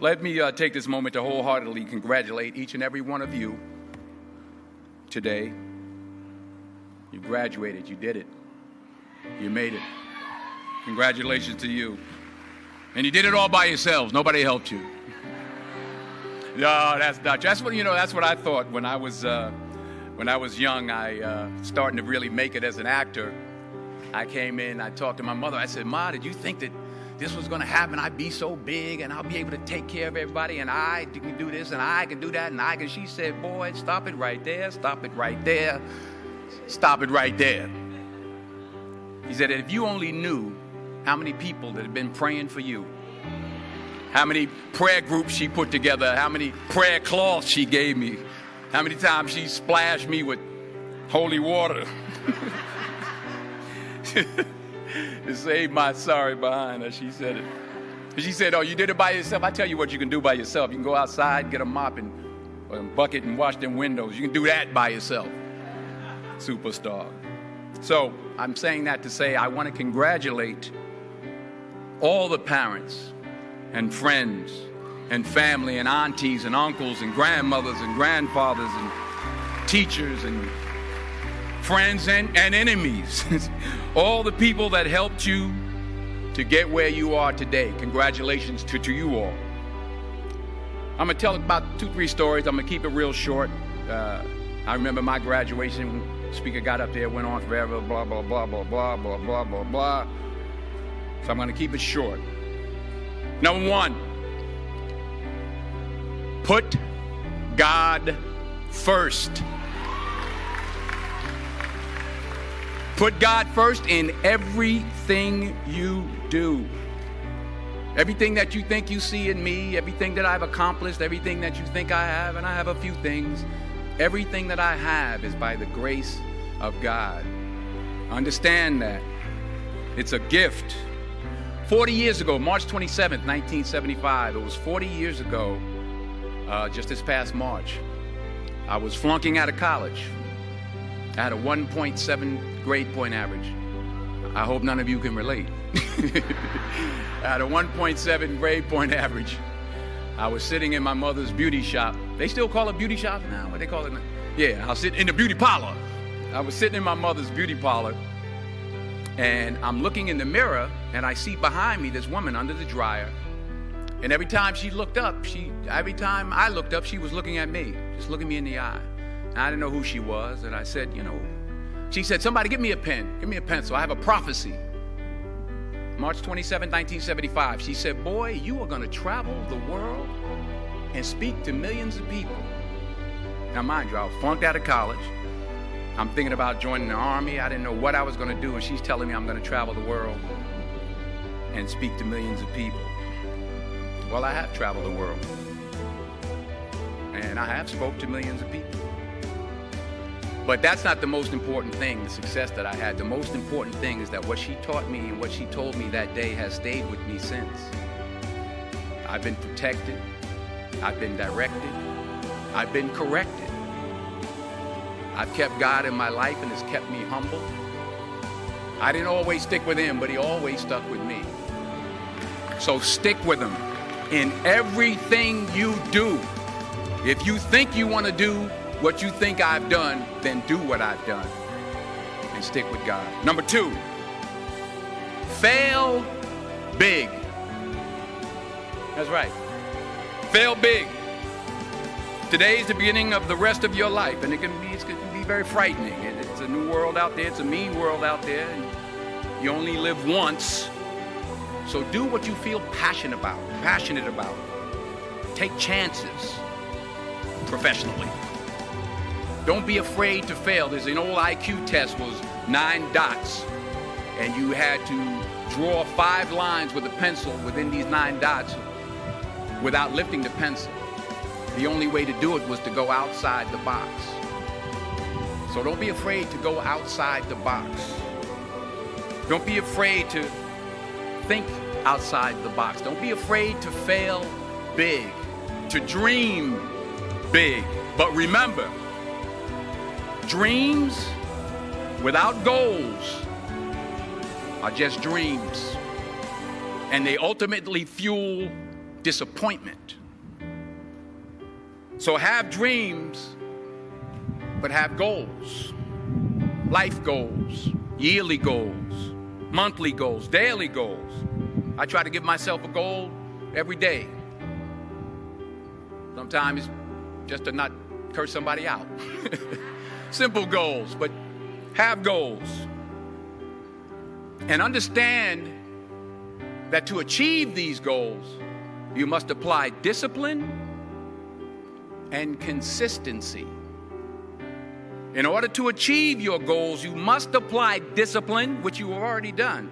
Let me take this moment to wholeheartedly congratulate each and every one of you today. You graduated. You did it. You made it. Congratulations to you. And you did it all by yourselves. Nobody helped you. No, that's not. That's what That's what I thought when I was young. I starting to really make it as an actor. I came in. I talked to my mother. I said, "Ma, did you think that this was going to happen? I'd be so big, and I'll be able to take care of everybody, and I can do this, and I can do that, and I can." She said, "Boy, stop it right there. Stop it right there. Stop it right there." He said, "If you only knew how many people that have been praying for you, how many prayer groups she put together, how many prayer cloths she gave me, how many times she splashed me with holy water to save my sorry behind," as she said it. She said, "Oh, you did it by yourself? I tell you what you can do by yourself. You can go outside, get a mop and a bucket and wash them windows. You can do that by yourself." Superstar. So I'm saying that to say I want to congratulate all the parents and friends and family and aunties and uncles and grandmothers and grandfathers and teachers and friends and enemies. All the people that helped you to get where you are today. Congratulations to you all. I'm going to tell about 2-3 stories. I'm going to keep it real short. I remember my graduation. The speaker got up there, went on forever, blah, blah, blah, blah, blah, blah, blah, blah, blah. So I'm going to keep it short. Number 1, put God first. Put God first in everything you do. Everything that you think you see in me, everything that I've accomplished, everything that you think I have, and I have a few things, everything that I have is by the grace of God. Understand that. It's a gift. 40 years ago, March 27th, 1975, it was 40 years ago, just this past March, I was flunking out of college. I had a 1.7 grade point average. I hope none of you can relate. I had a 1.7 grade point average. I was sitting in my mother's beauty shop. They still call it beauty shop now? What they call it now? Yeah, I was sitting in the beauty parlor. I was sitting in my mother's beauty parlor, and I'm looking in the mirror, and I see behind me this woman under the dryer. And every time she looked up, every time I looked up, she was looking at me, just looking me in the eye. And I didn't know who she was, and I said, she said, "Somebody give me a pen, give me a pencil. I have a prophecy." March 27, 1975, she said, "Boy, you are going to travel the world and speak to millions of people." Now, mind you, I was flunked out of college. I'm thinking about joining the Army. I didn't know what I was going to do, and she's telling me I'm going to travel the world and speak to millions of people. Well, I have traveled the world, and I have spoke to millions of people. But that's not the most important thing, the success that I had. The most important thing is that what she taught me and what she told me that day has stayed with me since. I've been protected. I've been directed. I've been corrected. I've kept God in my life, and it's kept me humble. I didn't always stick with him, but he always stuck with me. So stick with him in everything you do. If you think you want to do what you think I've done, then do what I've done and stick with God. Number 2, fail big. That's right. Fail big. Today is the beginning of the rest of your life, and it can be very frightening. It's a new world out there. It's a mean world out there, and you only live once. So do what you feel passionate about. Take chances professionally. Don't be afraid to fail. There's an old IQ test, was 9 dots, and you had to draw 5 lines with a pencil within these 9 dots without lifting the pencil. The only way to do it was to go outside the box. So don't be afraid to go outside the box. Don't be afraid to think outside the box. Don't be afraid to fail big, to dream big. But remember, dreams without goals are just dreams, and they ultimately fuel disappointment. So have dreams, but have goals. Life goals, yearly goals, monthly goals, daily goals. I try to give myself a goal every day. Sometimes it's just to not curse somebody out. Simple goals, but have goals. And understand that to achieve these goals, you must apply discipline and consistency. In order to achieve your goals, you must apply discipline, which you have already done,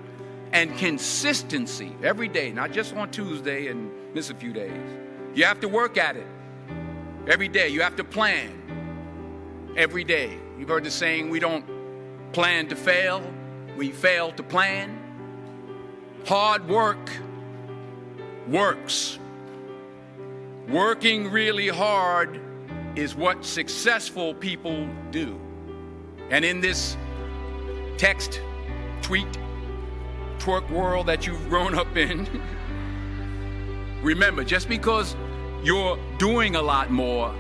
and consistency every day, not just on Tuesday and miss a few days. You have to work at it every day. You have to plan every day. You've heard the saying, we don't plan to fail, we fail to plan. Hard work works. Working really hard is what successful people do. And in this text, tweet, twerk world that you've grown up in, remember, just because you're doing a lot more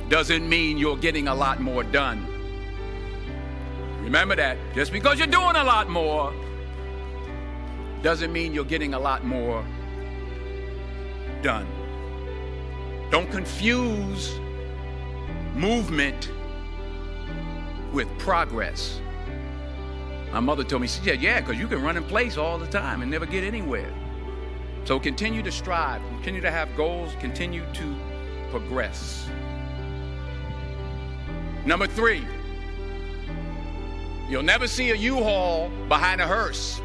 doesn't mean you're getting a lot more done. Remember that. Just because you're doing a lot more doesn't mean you're getting a lot more done. Don't confuse movement with progress. My mother told me, she said, yeah, because you can run in place all the time and never get anywhere. So continue to strive, continue to have goals, continue to progress. Number 3, you'll never see a U-Haul behind a hearse.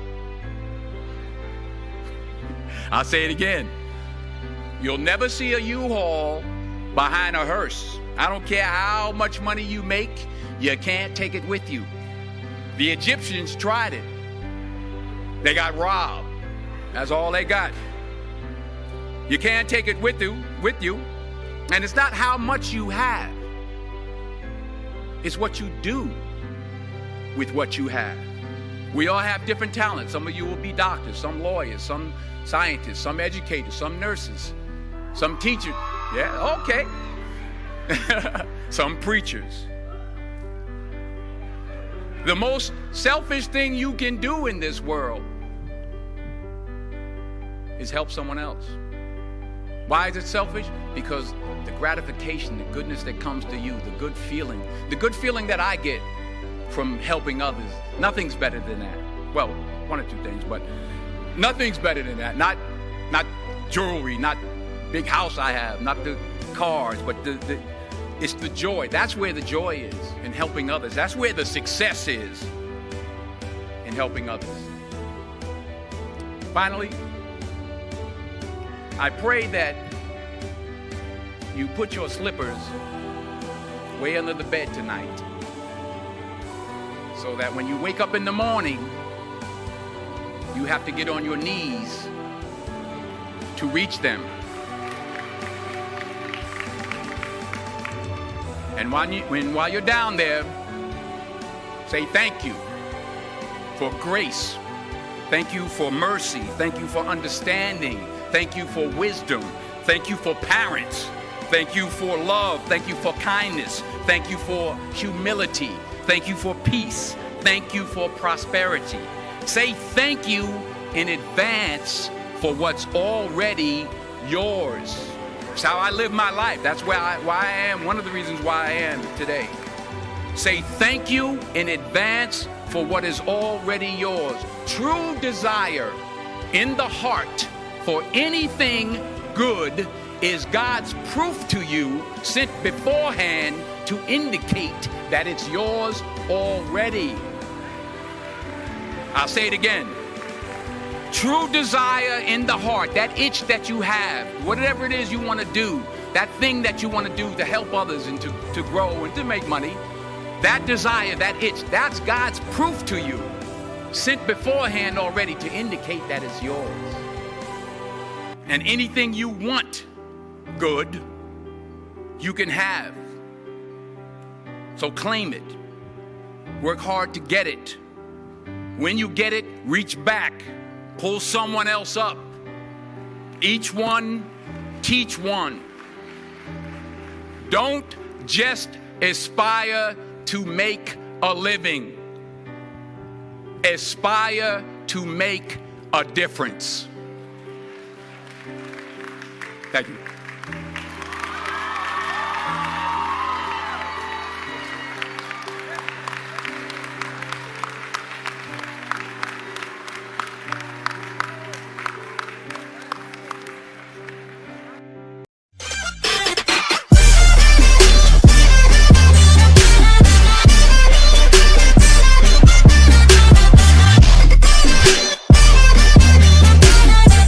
I'll say it again. You'll never see a U-Haul behind a hearse. I don't care how much money you make, you can't take it with you. The Egyptians tried it. They got robbed. That's all they got. You can't take it with you. And it's not how much you have. It's what you do with what you have. We all have different talents. Some of you will be doctors, some lawyers, some scientists, some educators, some nurses, some teachers. Yeah, okay. Some preachers. The most selfish thing you can do in this world is help someone else. Why is it selfish? Because the gratification, the goodness that comes to you, the good feeling that I get from helping others, nothing's better than that. Well, one or two things, but nothing's better than that. Not jewelry, not big house I have, not the cars, but it's the joy. That's where the joy is, in helping others. That's where the success is, in helping others. Finally, I pray that you put your slippers way under the bed tonight, so that when you wake up in the morning, you have to get on your knees to reach them. And while you're down there, say thank you for grace. Thank you for mercy. Thank you for understanding. Thank you for wisdom. Thank you for parents. Thank you for love. Thank you for kindness. Thank you for humility. Thank you for peace. Thank you for prosperity. Say thank you in advance for what's already yours. It's how I live my life. That's why I am, one of the reasons why I am today. Say thank you in advance for what is already yours. True desire in the heart for anything good is God's proof to you, sent beforehand to indicate that it's yours already. I'll say it again. True desire in the heart, that itch that you have, whatever it is you want to do, that thing that you want to do to help others and to grow and to make money, that desire, that itch, that's God's proof to you, sent beforehand already to indicate that it's yours. And anything you want good, you can have. So claim it. Work hard to get it. When you get it, reach back. Pull someone else up. each one, teach one. Don't just aspire to make a living. Aspire to make a difference. Thank you.